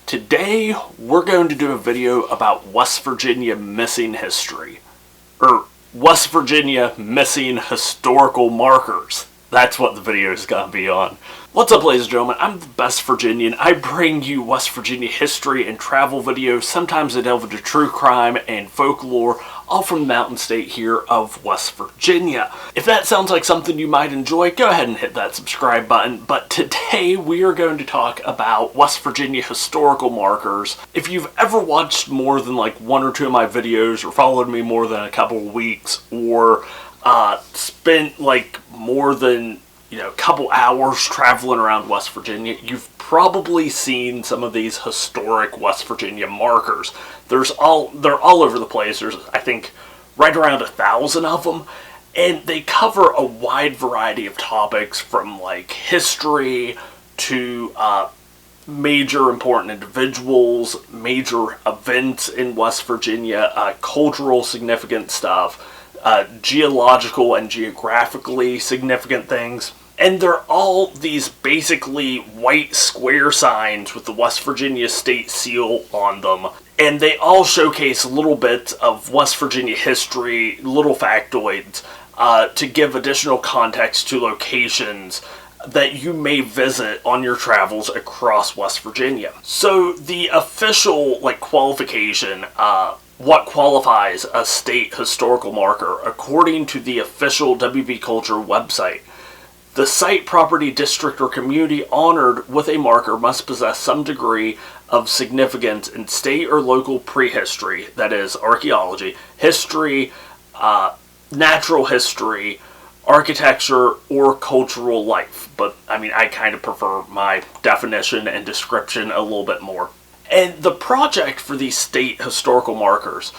Today, we're going to do a video about West Virginia missing history. Or, West Virginia missing historical markers. That's what the video is going to be on. What's up, ladies and gentlemen? I'm the best Virginian. I bring you West Virginia history and travel videos. Sometimes I delve into true crime and folklore, all from the mountain state here of West Virginia. If that sounds like something you might enjoy, go ahead and hit that subscribe button. But today we are going to talk about West Virginia historical markers. If you've ever watched more than like one or two of my videos, or followed me more than a couple of weeks, or spent like more than a couple hours traveling around West Virginia, you've probably seen some of these historic West Virginia markers. They're all over the place. There's, I think, right around 1,000 of them, and they cover a wide variety of topics, from like history to major important individuals, major events in West Virginia, cultural significant stuff, geological and geographically significant things. And they're all these basically white square signs with the West Virginia state seal on them. And they all showcase little bits of West Virginia history, little factoids, to give additional context to locations that you may visit on your travels across West Virginia. So the official qualification, what qualifies a state historical marker, according to the official WV Culture website, the site, property, district, or community honored with a marker must possess some degree of significance in state or local prehistory, that is, archaeology, history, natural history, architecture, or cultural life. But, I kind of prefer my definition and description a little bit more. And the project for these state historical markers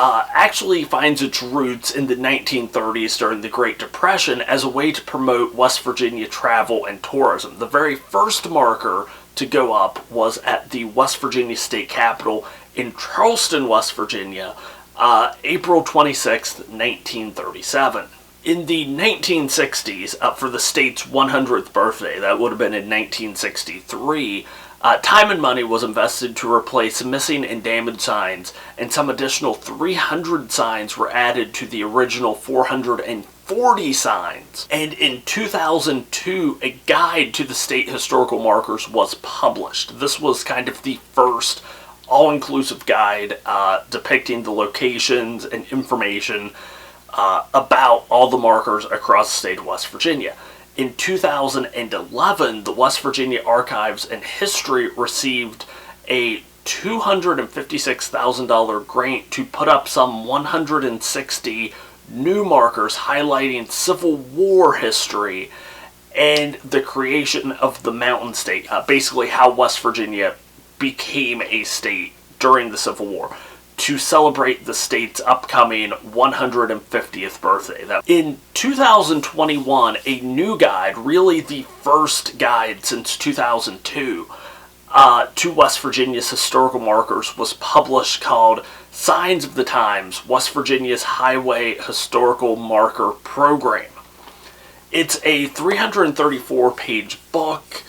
actually finds its roots in the 1930s during the Great Depression as a way to promote West Virginia travel and tourism. The very first marker to go up was at the West Virginia State Capitol in Charleston, West Virginia, April 26, 1937. In the 1960s, for the state's 100th birthday, that would have been in 1963, time and money was invested to replace missing and damaged signs, and some additional 300 signs were added to the original 440 signs. And in 2002, a guide to the state historical markers was published. This was kind of the first all-inclusive guide depicting the locations and information about all the markers across the state of West Virginia. In 2011, the West Virginia Archives and History received a $256,000 grant to put up some 160 new markers highlighting Civil War history and the creation of the Mountain State, basically how West Virginia became a state during the Civil War, to celebrate the state's upcoming 150th birthday. In 2021, a new guide, really the first guide since 2002, to West Virginia's historical markers was published, called Signs of the Times, West Virginia's Highway Historical Marker Program. It's a 334-page book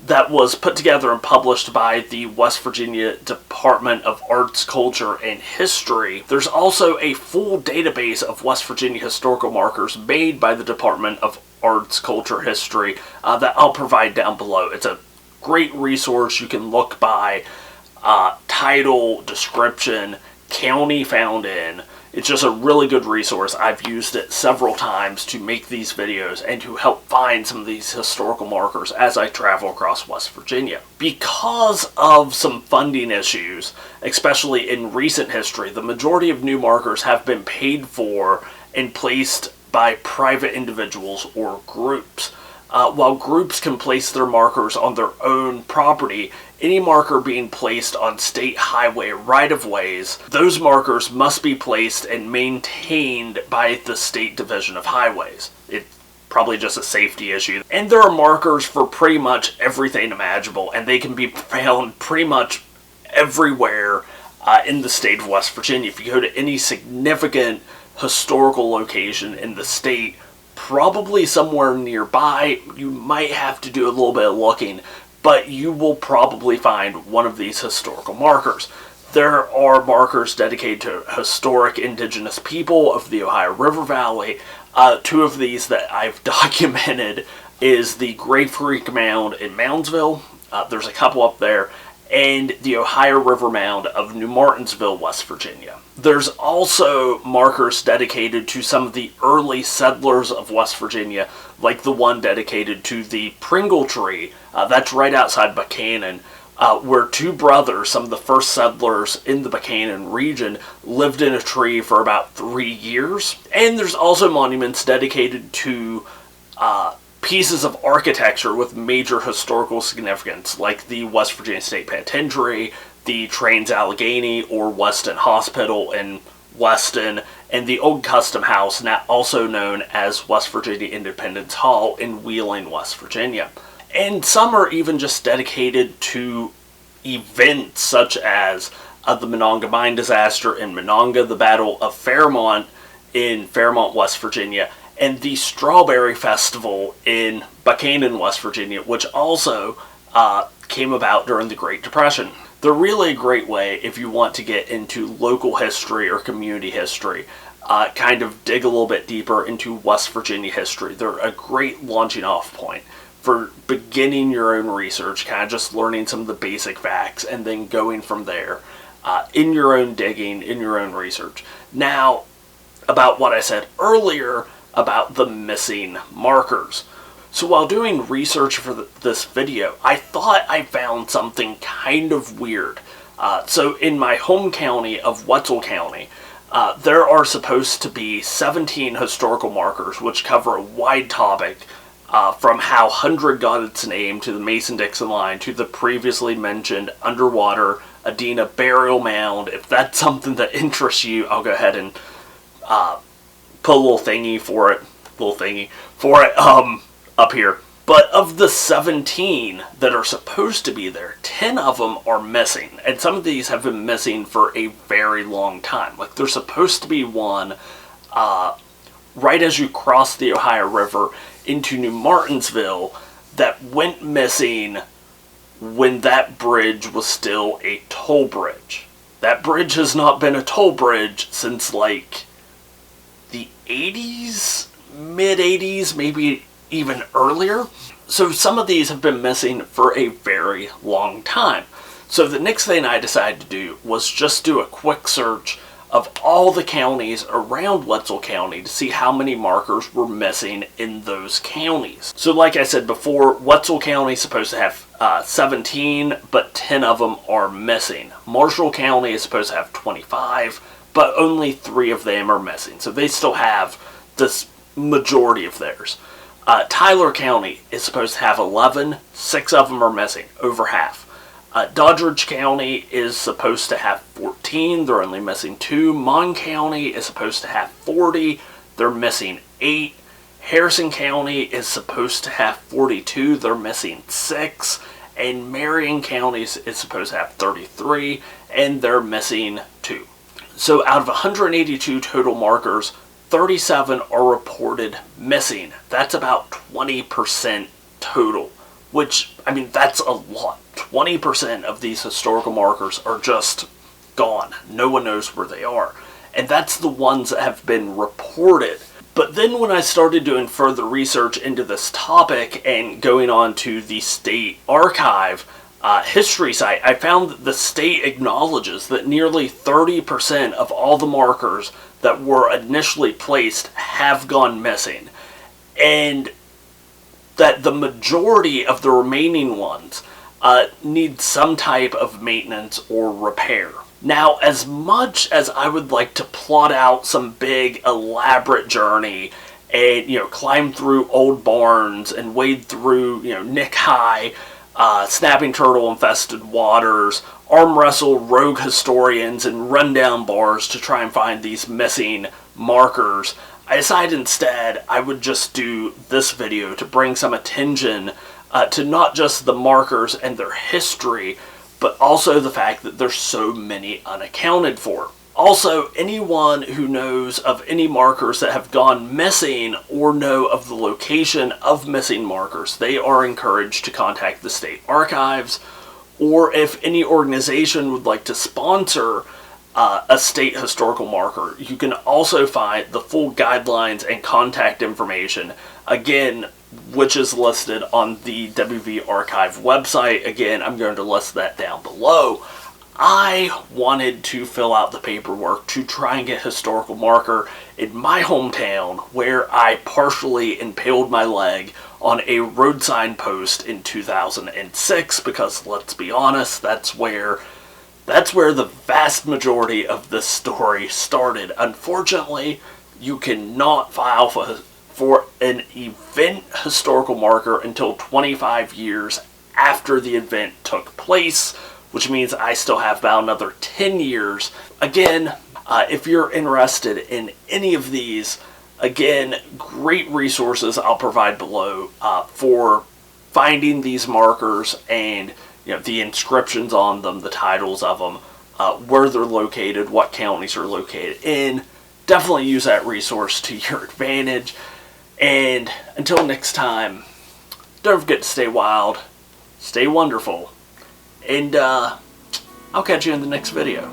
that was put together and published by the West Virginia Department of Arts, Culture, and History. There's also a full database of West Virginia historical markers made by the Department of Arts, Culture, History that I'll provide down below. It's a great resource. You can look by title, description, county found in. It's just a really good resource. I've used it several times to make these videos and to help find some of these historical markers as I travel across West Virginia. Because of some funding issues, especially in recent history, the majority of new markers have been paid for and placed by private individuals or groups. While groups can place their markers on their own property, any marker being placed on state highway right-of-ways, those markers must be placed and maintained by the State Division of Highways. It's probably just a safety issue. And there are markers for pretty much everything imaginable, and they can be found pretty much everywhere in the state of West Virginia. If you go to any significant historical location in the state, probably somewhere nearby, you might have to do a little bit of looking, but you will probably find one of these historical markers. There are markers dedicated to historic indigenous people of the Ohio River Valley. Two of these that I've documented is the Grave Creek Mound in Moundsville. There's a couple up there. And the Ohio River Mound of New Martinsville, West Virginia. There's also markers dedicated to some of the early settlers of West Virginia, like the one dedicated to the Pringle Tree. That's right outside Buchanan, where two brothers, some of the first settlers in the Buchanan region, lived in a tree for about 3 years. And there's also monuments dedicated to pieces of architecture with major historical significance, like the West Virginia State Penitentiary, the Trains Allegheny or Weston Hospital in Weston, and the Old Custom House, now also known as West Virginia Independence Hall in Wheeling, West Virginia. And some are even just dedicated to events such as the Monongah Mine disaster in Monongah, the Battle of Fairmont in Fairmont, West Virginia, and the Strawberry Festival in Buchanan, West Virginia, which also came about during the Great Depression. They're really a great way if you want to get into local history or community history, kind of dig a little bit deeper into West Virginia history. They're a great launching off point for beginning your own research, kind of just learning some of the basic facts and then going from there in your own digging, in your own research. Now, about what I said earlier about the missing markers. So while doing research for this video, I thought I found something kind of weird. So in my home county of Wetzel County, there are supposed to be 17 historical markers which cover a wide topic, from how Hundred got its name to the Mason-Dixon line to the previously mentioned underwater Adena burial mound. If that's something that interests you, I'll go ahead and put a little thingy for it up here. But of the 17 that are supposed to be there, 10 of them are missing. And some of these have been missing for a very long time. Like, there's supposed to be one right as you cross the Ohio River into New Martinsville that went missing when that bridge was still a toll bridge. That bridge has not been a toll bridge since, like, the 80s, mid-80s, maybe even earlier. So some of these have been missing for a very long time. So the next thing I decided to do was just do a quick search of all the counties around Wetzel County to see how many markers were missing in those counties. So like I said before, Wetzel County is supposed to have 17, but 10 of them are missing. Marshall County is supposed to have 25, but only 3 of them are missing. So they still have this majority of theirs. Tyler County is supposed to have 11. 6 of them are missing, over half. Doddridge County is supposed to have 14. They're only missing 2. Mon County is supposed to have 40. They're missing 8. Harrison County is supposed to have 42. They're missing 6. And Marion County is supposed to have 33. And they're missing 2. So out of 182 total markers, 37 are reported missing. That's about 20% total, which, I mean, that's a lot. 20% of these historical markers are just gone. No one knows where they are. And that's the ones that have been reported. But then when I started doing further research into this topic and going on to the state archive history site, I found that the state acknowledges that nearly 30% of all the markers that were initially placed have gone missing, and that the majority of the remaining ones need some type of maintenance or repair. Now, as much as I would like to plot out some big elaborate journey and, climb through old barns and wade through, Nick High, snapping turtle infested waters, arm wrestle rogue historians and rundown bars to try and find these missing markers, I decided instead I would just do this video to bring some attention to not just the markers and their history, but also the fact that there's so many unaccounted for. Also, anyone who knows of any markers that have gone missing or know of the location of missing markers, they are encouraged to contact the state archives, or if any organization would like to sponsor a state historical marker, you can also find the full guidelines and contact information, again, which is listed on the WV Archive website. Again, I'm going to list that down below. I wanted to fill out the paperwork to try and get a historical marker in my hometown, where I partially impaled my leg on a road sign post in 2006, because let's be honest, that's where the vast majority of this story started. Unfortunately, you cannot file for an event historical marker until 25 years after the event took place, which means I still have about another 10 years. Again, if you're interested in any of these, again, great resources I'll provide below for finding these markers, and the inscriptions on them, the titles of them, where they're located, what counties are located in. Definitely use that resource to your advantage. And until next time, don't forget to stay wild, stay wonderful, and I'll catch you in the next video.